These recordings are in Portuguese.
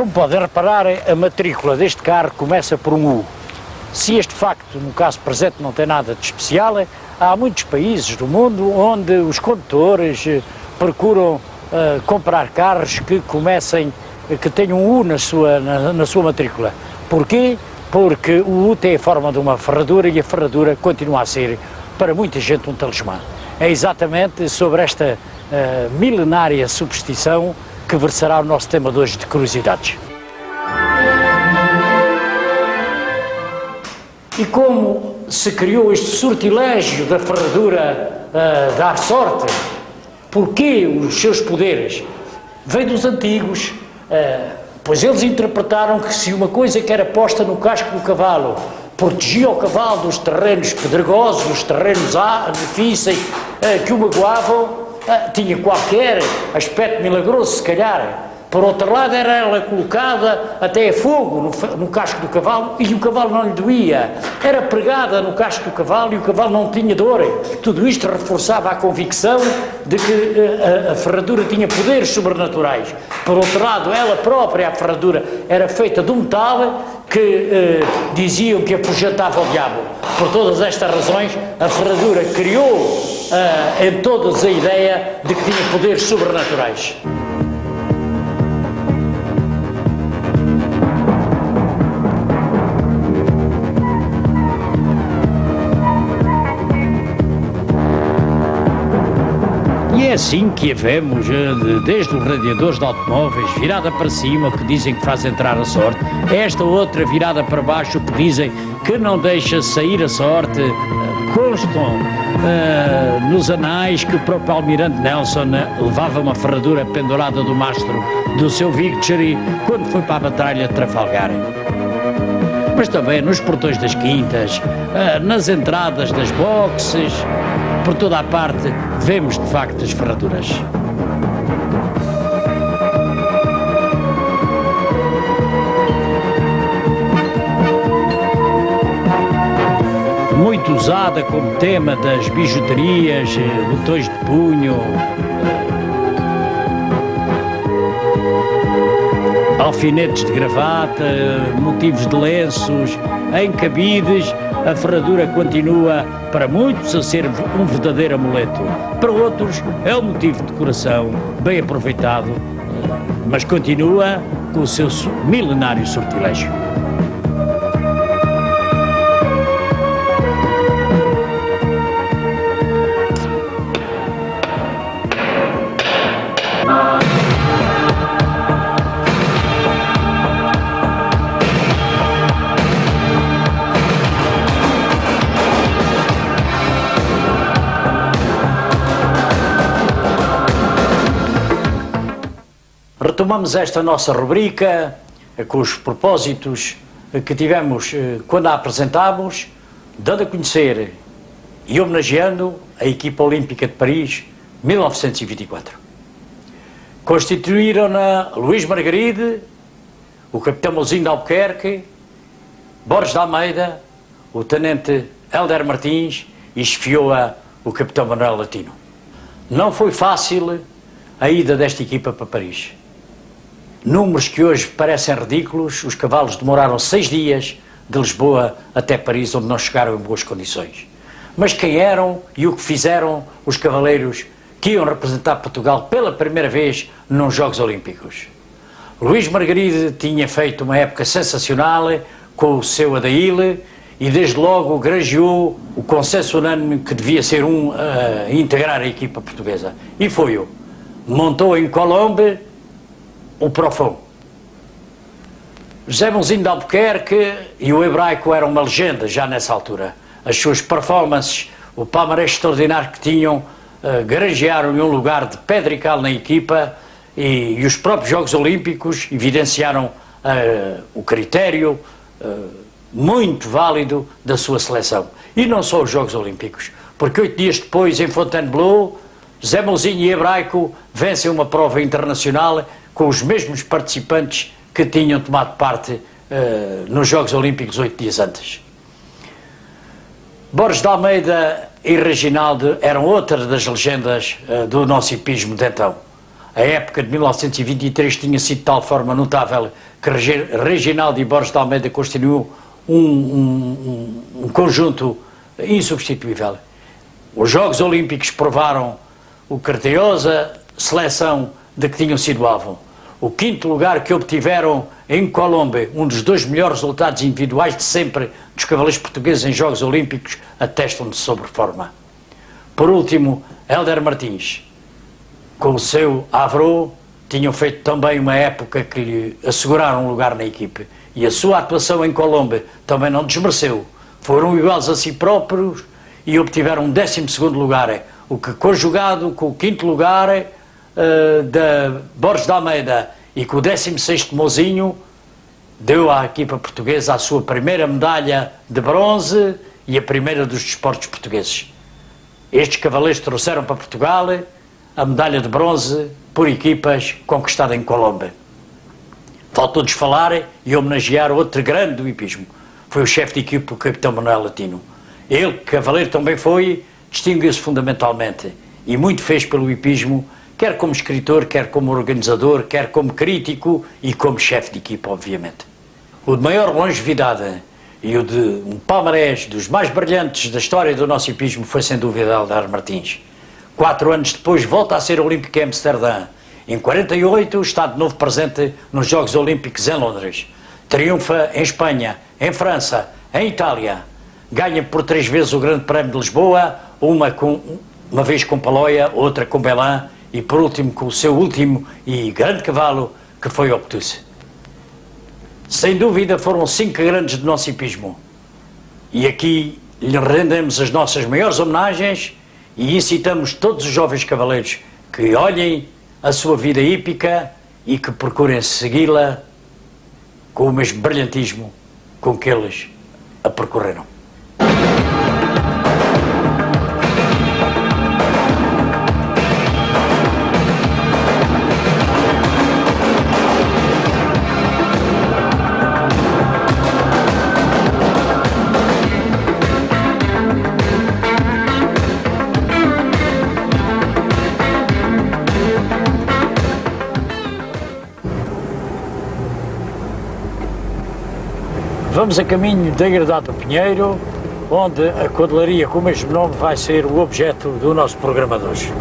Como podem reparar, a matrícula deste carro começa por um U. Se este facto, no caso presente, não tem nada de especial, há muitos países do mundo onde os condutores procuram comprar carros que que tenham um U na sua matrícula. Porquê? Porque o U tem a forma de uma ferradura e a ferradura continua a ser, para muita gente, um talismã. É exatamente sobre esta milenária superstição que versará o nosso tema de hoje de curiosidades. E como se criou este sortilégio da ferradura dar sorte? Porquê os seus poderes? Vem dos antigos, pois eles interpretaram que se uma coisa que era posta no casco do cavalo protegia o cavalo dos terrenos pedregosos, dos terrenos difíceis que o magoavam, tinha qualquer aspecto milagroso, se calhar. Por outro lado, era ela colocada até a fogo no casco do cavalo e o cavalo não lhe doía. Era pregada no casco do cavalo e o cavalo não tinha dor. Tudo isto reforçava a convicção de que a ferradura tinha poderes sobrenaturais. Por outro lado, ela própria, a ferradura, era feita de um metal que diziam que afugentava o diabo. Por todas estas razões, a ferradura criou em todos a ideia de que tinha poderes sobrenaturais. E é assim que a vemos, desde os radiadores de automóveis, virada para cima, que dizem que faz entrar a sorte, esta outra virada para baixo, que dizem que não deixa sair a sorte. Constam nos anais que o próprio almirante Nelson levava uma ferradura pendurada do mastro do seu Victory quando foi para a batalha de Trafalgar. Mas também nos portões das quintas, nas entradas das boxes, por toda a parte, vemos de facto as ferraduras. Muito usada como tema das bijuterias, botões de punho, alfinetes de gravata, motivos de lenços, em cabides. A ferradura continua, para muitos, a ser um verdadeiro amuleto. Para outros, é um motivo de decoração, bem aproveitado, mas continua com o seu milenário sortilégio. Retomamos esta nossa rubrica com os propósitos que tivemos quando a apresentámos, dando a conhecer e homenageando a equipa olímpica de Paris 1924. Constituíram-na Luís Margaride, o capitão Mouzinho de Albuquerque, Borges de Almeida, o tenente Hélder Martins e chefiou-a o capitão Manuel Latino. Não foi fácil a ida desta equipa para Paris. Números que hoje parecem ridículos, os cavalos demoraram 6 dias de Lisboa até Paris, onde não chegaram em boas condições. Mas quem eram e o que fizeram os cavaleiros que iam representar Portugal pela primeira vez nos Jogos Olímpicos? Luís Margaride tinha feito uma época sensacional com o seu Adaíle e desde logo granjeou o consenso unânime que devia ser a integrar a equipa portuguesa. E foi-o. Montou em Colombe o Profão. José Mouzinho de Albuquerque e o Hebraico eram uma legenda já nessa altura. As suas performances, o palmarés extraordinário que tinham, granjearam-lhe um lugar de pedra e cal na equipa e os próprios Jogos Olímpicos evidenciaram o critério muito válido da sua seleção. E não só os Jogos Olímpicos, porque 8 dias depois, em Fontainebleau, José Mouzinho e Hebraico vencem uma prova internacional com os mesmos participantes que tinham tomado parte nos Jogos Olímpicos 8 dias antes. Borges de Almeida e Reginaldo eram outras das legendas do nosso hipismo de então. A época de 1923 tinha sido de tal forma notável que Reginaldo e Borges de Almeida constituíam um conjunto insubstituível. Os Jogos Olímpicos provaram o que grandiosa seleção de que tinham sido alvo. O quinto lugar que obtiveram em Colombo, um dos 2 melhores resultados individuais de sempre dos cavaleiros portugueses em Jogos Olímpicos, atestam de sobreforma. Por último, Hélder Martins, com o seu Avro, tinham feito também uma época que lhe asseguraram um lugar na equipe. E a sua atuação em Colombo também não desmereceu. Foram iguais a si próprios e obtiveram um 12º lugar, o que, conjugado com o 5º lugar da Borges de Almeida e com o 16º Mozinho, deu à equipa portuguesa a sua primeira medalha de bronze e a primeira dos desportos portugueses. Estes cavaleiros trouxeram para Portugal a medalha de bronze por equipas conquistada em Colombo. Faltou-nos falar e homenagear outro grande do hipismo. Foi o chefe de equipe, o capitão Manuel Latino. Ele, cavaleiro também foi, distinguiu-se fundamentalmente e muito fez pelo hipismo, quer como escritor, quer como organizador, quer como crítico e como chefe de equipa, obviamente. O de maior longevidade e o de um palmarés dos mais brilhantes da história do nosso hipismo foi sem dúvida Hélder Martins. 4 anos depois volta a ser olímpico em Amsterdã. Em 48 está de novo presente nos Jogos Olímpicos em Londres. Triunfa em Espanha, em França, em Itália. Ganha por 3 vezes o Grande Prémio de Lisboa, uma vez com Paloia, outra com Belém e por último com o seu último e grande cavalo, que foi Obtuse. Sem dúvida foram 5 grandes do nosso hipismo. E aqui lhe rendemos as nossas maiores homenagens e incitamos todos os jovens cavaleiros que olhem a sua vida hípica e que procurem segui-la com o mesmo brilhantismo com que eles a percorreram. Vamos a caminho da Herdade do Pinheiro, onde a codelaria com o mesmo nome vai ser o objeto do nosso programa de hoje.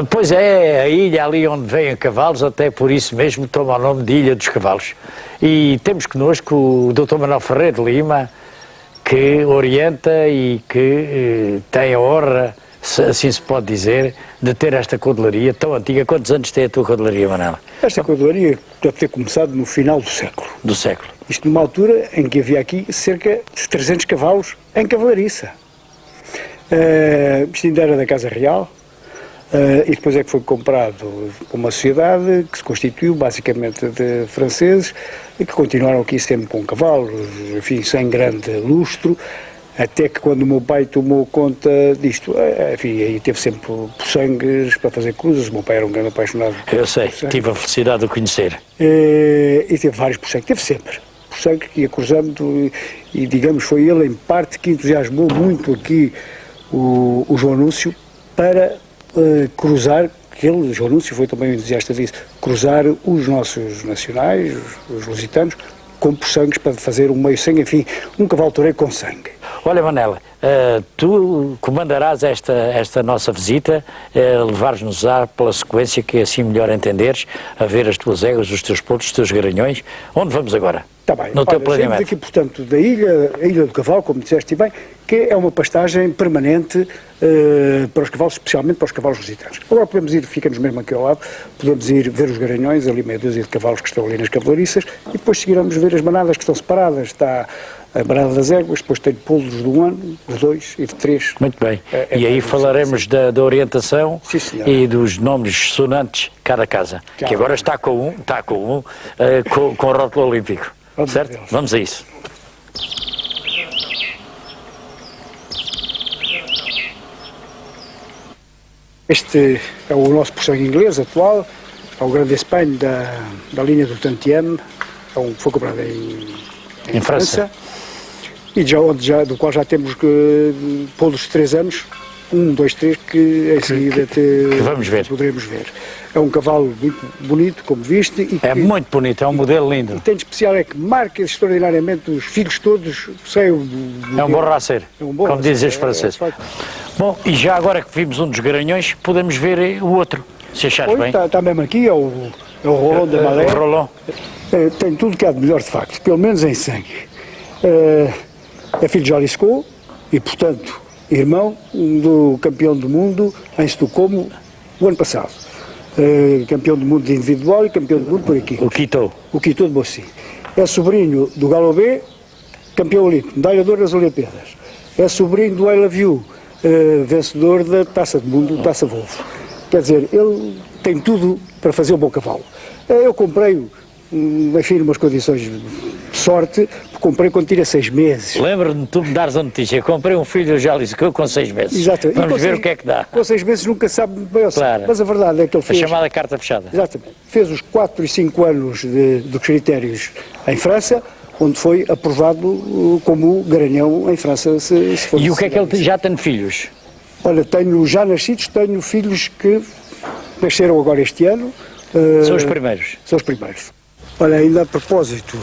Pois é, a ilha ali onde vêm cavalos, até por isso mesmo toma o nome de Ilha dos Cavalos. E temos connosco o Dr. Manuel Ferreira de Lima, que orienta e que tem a honra, assim se pode dizer, de ter esta codelaria tão antiga. Quantos anos tem a tua codelaria, Manuel? Esta codelaria deve ter começado no final do século. Do século. Isto numa altura em que havia aqui cerca de 300 cavalos em cavalariça. Isto ainda era da Casa Real. E depois é que foi comprado por uma sociedade que se constituiu basicamente de franceses e que continuaram aqui sempre com cavalos, enfim, sem grande lustro, até que quando o meu pai tomou conta disto, enfim, aí teve sempre poçangues para fazer cruzes. O meu pai era um grande apaixonado. Eu sei, tive a felicidade de o conhecer. E teve vários poçangues, teve sempre poçangue que ia cruzando e digamos foi ele em parte que entusiasmou muito aqui o João Núncio para cruzar, que ele, João Núncio, foi também um entusiasta disso, cruzar os nossos nacionais, os lusitanos, com poçangues para fazer um meio sangue, enfim, um cavalo toureiro com sangue. Olha, Manela, tu comandarás esta nossa visita, levares-nos pela sequência que assim melhor entenderes, a ver as tuas éguas, os teus pontos, os teus garanhões. Onde vamos agora? Está bem. No teu planeamento. Aqui, portanto, da ilha, a Ilha do Cavalo, como disseste bem, que é uma pastagem permanente para os cavalos, especialmente para os cavalos lusitanos. Agora podemos ir, ficamos mesmo aqui ao lado, podemos ir ver os garanhões, ali meia dúzia de cavalos que estão ali nas cavalariças, e depois seguiremos ver as manadas que estão separadas. Está a manada das éguas, depois tem polos de 1 ano, de 2 e de 3. Muito bem. E aí falaremos da orientação e dos nomes sonantes de cada casa, que agora está com o rótulo olímpico. Certo? Vamos a isso. Este é o nosso poçangue inglês atual, é o Grande Espanha da linha do Tantième, foi comprado em França. e do qual já temos polos de 3 anos, 1, 2, 3, que em seguida vamos ver. Poderemos ver. É um cavalo muito bonito, como viste. É muito bonito, é um modelo lindo. E tem de especial é que marca extraordinariamente os filhos todos. É um bom raceiro, como dizem os franceses. Bom, e já agora que vimos um dos garanhões, podemos ver o outro, se achares bem. Está mesmo aqui, é o Roland de Malé. O Roland. Tem tudo que há de melhor, de facto, pelo menos em sangue. É filho de Jalisco e, portanto, irmão do campeão do mundo em Estocolmo o ano passado. Campeão do mundo individual e campeão do mundo por aqui. O Quito. O Quito de Bossy. É sobrinho do Galobé, campeão olímpico, medalha de ouro nas Olimpíadas. É sobrinho do I Love You, vencedor da Taça do Mundo, Taça Volvo. Quer dizer, ele tem tudo para fazer um bom cavalo. Eu comprei-o, enfim, umas condições de sorte, comprei quando tinha 6 meses. Lembro-me de tu me dares a notícia, comprei um filho já disse que eu com 6 meses. Exatamente. Vamos ver o que é que dá. Com 6 meses nunca sabe muito bem, claro. Mas a verdade é que ele fez... A chamada carta fechada. Exatamente. Fez os 4 e 5 anos dos critérios em França, onde foi aprovado como garanhão em França. Se for e o que é que ele já tem filhos? Olha, tenho já nascidos, tenho filhos que nasceram agora este ano. São os primeiros? São os primeiros. Olha, ainda a propósito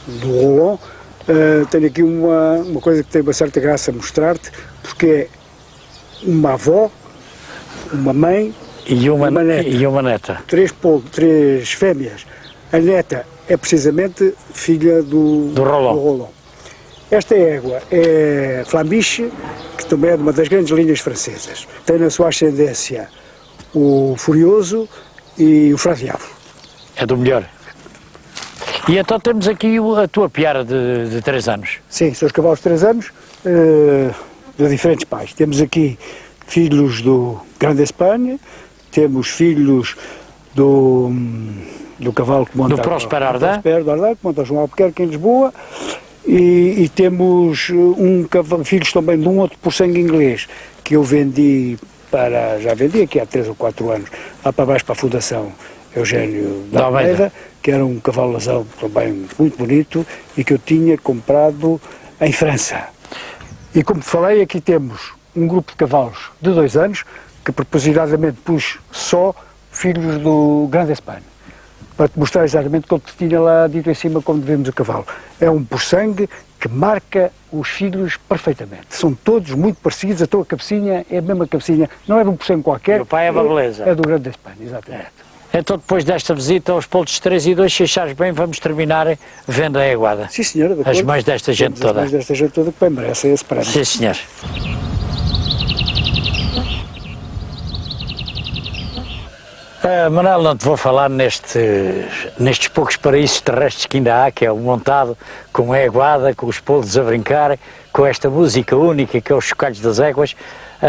do Roland, tenho aqui uma coisa que tem uma certa graça a mostrar-te, porque é uma avó, uma mãe e uma neta. E uma neta. 3 fêmeas. A neta é precisamente filha do Roland. Esta égua é Flamiche, que também é de uma das grandes linhas francesas. Tem na sua ascendência o Furioso e o Fradiabo. É do melhor. E então temos aqui a tua piara de 3 anos. Sim, são os cavalos de 3 anos, de diferentes pais. Temos aqui filhos do Grande Espanha, temos filhos do cavalo que monta... Do Prosper Ardin, que monta João Albuquerque em Lisboa, e temos filhos também de um outro por sangue inglês, que eu já vendi aqui há 3 ou 4 anos, lá para baixo para a Fundação Eugênio da Almeida, que era um cavalo lazão também muito bonito e que eu tinha comprado em França. E como falei, aqui temos um grupo de cavalos de 2 anos, que propositadamente pus só filhos do Grande Espanha, para te mostrar exatamente como te tinha lá dito em cima como devemos o cavalo. É um por sangue que marca os filhos perfeitamente. São todos muito parecidos, a tua cabecinha é a mesma cabecinha, não é de um por sangue qualquer. O pai é uma beleza. É do Grande Espanha, exatamente. Então depois desta visita aos polos 3 e 2, se achares bem, vamos terminar vendo a eguada. Sim, senhora. As mães desta gente toda. As mães desta gente toda que bem merecem esse prémio. Sim, senhor. Manuel, não te vou falar nestes poucos paraísos terrestres que ainda há, que é o montado com a eguada, com os polos a brincar, com esta música única que é os chocalhos das éguas,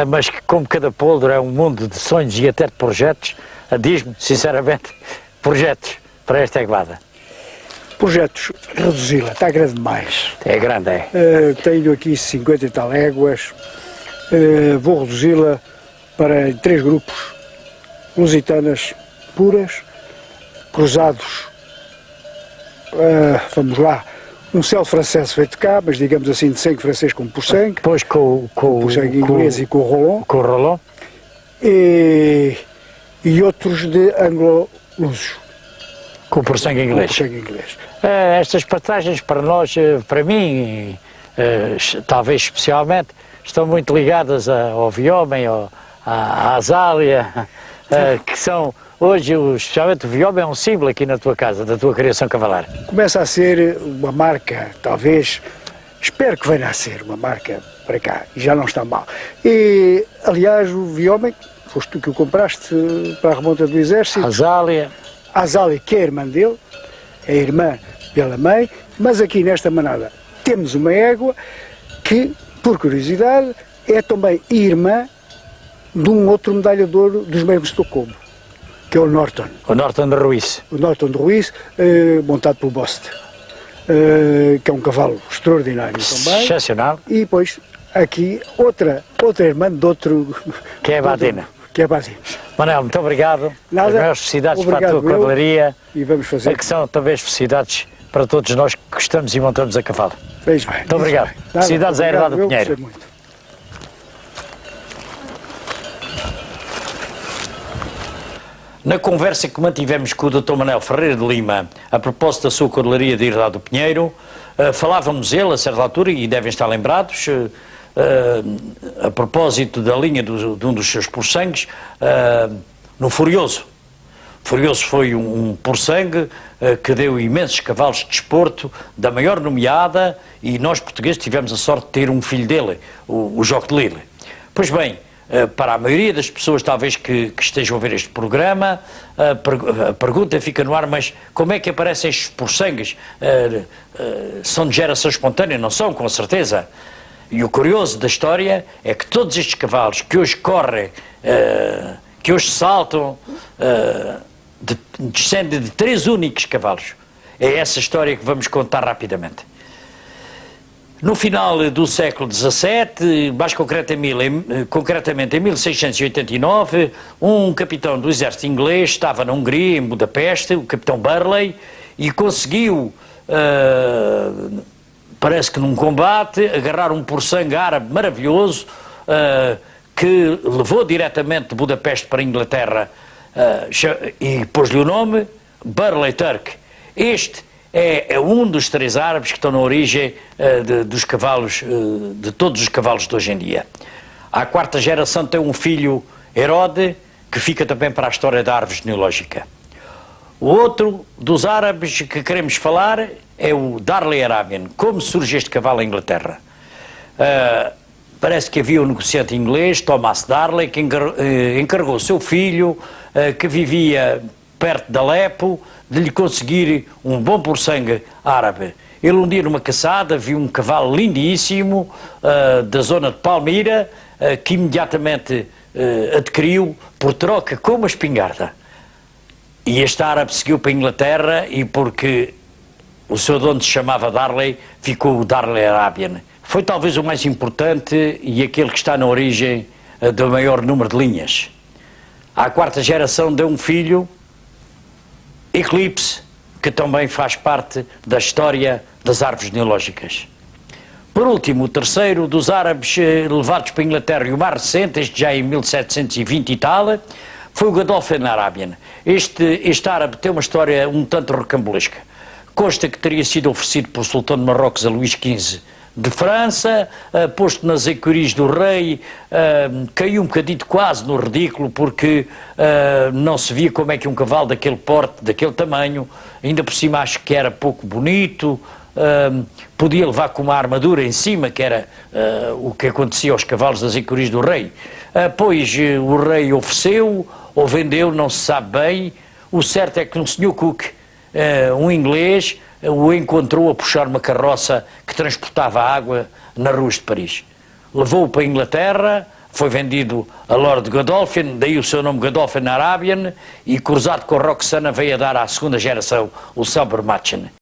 mas que como cada poldo é um mundo de sonhos e até de projetos, diz-me, sinceramente, projetos para esta eguada. Projetos, reduzi-la, está grande demais. É grande, é. Tenho aqui 50 e tal éguas, vou reduzi-la para 3 grupos. Lusitanas puras, cruzados, vamos lá, um céu francês feito cá, mas digamos assim de sangue francês como por sangue. Depois com o sangue inglês e com o Roland. Com o Roland. E outros de anglo-luso. Com o por sangue inglês. Com o sangue inglês. Estas passagens para nós, para mim, talvez especialmente, estão muito ligadas ao Viome, à Azália, que são hoje, especialmente o Viome é um símbolo aqui na tua casa, da tua criação cavalar. Começa a ser uma marca, talvez, espero que venha a ser uma marca para cá, e já não está mal. E, aliás, o Viome, foste tu que o compraste para a remonta do exército. A Azália, que é a irmã dele, é irmã pela mãe, mas aqui nesta manada temos uma égua que, por curiosidade, é também irmã de um outro medalha de ouro dos mesmos de Estocolmo, que é o Norton. O Norton de Ruiz. O Norton de Ruiz, montado pelo Bost, que é um cavalo extraordinário também. Excepcional. E depois, aqui, outra irmã de outro... Que é a Badina. Que é a Badina. Manuel, muito obrigado. Nada. As maiores felicidades Obrigado, para a tua cavalaria. E vamos fazer. Que são talvez felicidades para todos nós que gostamos e montamos a cavalo. Fez bem. Muito obrigado. Nada, Cidades da Herdade do eu Pinheiro. gostei muito. Na conversa que mantivemos com o Dr. Manuel Ferreira de Lima, a propósito da sua cavalaria de Herdade do Pinheiro, falávamos ele, a certa altura, e devem estar lembrados, a propósito da linha de um dos seus porsangues, no Furioso. Furioso foi um porsangue que deu imensos cavalos de desporto, da maior nomeada, e nós portugueses tivemos a sorte de ter um filho dele, o Joque de Lille. Pois bem, para a maioria das pessoas talvez que estejam a ver este programa, a pergunta fica no ar, mas como é que aparecem estes porsangues? São de geração espontânea? Não são, com certeza. E o curioso da história é que todos estes cavalos que hoje correm, que hoje saltam, descendem de 3 únicos cavalos. É essa história que vamos contar rapidamente. No final do século XVII, mais concretamente em 1689, um capitão do exército inglês estava na Hungria, em Budapeste, o capitão Burley, e conseguiu, parece que num combate, agarrar um porsangue árabe maravilhoso, que levou diretamente de Budapeste para a Inglaterra, e pôs-lhe o nome Burley Turk. Este é um dos 3 árabes que estão na origem dos cavalos, de todos os cavalos de hoje em dia. A 4ª geração tem um filho, Herode, que fica também para a história da árvore genealógica. O outro dos árabes que queremos falar é o Darley Arabian. Como surge este cavalo em Inglaterra? Parece que havia um negociante inglês, Thomas Darley, que encarregou o seu filho, que vivia perto de Alepo, de lhe conseguir um bom porsangue árabe. Ele um dia numa caçada viu um cavalo lindíssimo da zona de Palmira, que imediatamente adquiriu por troca com uma espingarda. E este árabe seguiu para a Inglaterra e porque o seu dono se chamava Darley, ficou o Darley Arabian. Foi talvez o mais importante e aquele que está na origem do maior número de linhas. A 4ª geração deu um filho, Eclipse, que também faz parte da história das árvores genealógicas. Por último, o terceiro dos árabes levados para a Inglaterra, e o mais recente, este já em 1720 e tal, foi o Godolphin Arabian. Este árabe tem uma história um tanto rocambolesca. Consta que teria sido oferecido por Sultão de Marrocos a Luís XV de França, posto nas ecuries do rei, caiu um bocadinho quase no ridículo, porque não se via como é que um cavalo daquele porte, daquele tamanho, ainda por cima acho que era pouco bonito, podia levar com uma armadura em cima, que era o que acontecia aos cavalos das ecuries do rei. Pois o rei ofereceu, ou vendeu, não se sabe bem. O certo é que um senhor Cook, um inglês, o encontrou a puxar uma carroça que transportava água nas ruas de Paris. Levou-o para a Inglaterra, foi vendido a Lord Godolphin, daí o seu nome Godolphin Arabian, e cruzado com a Roxana veio a dar à 2ª geração o Sobermatchen.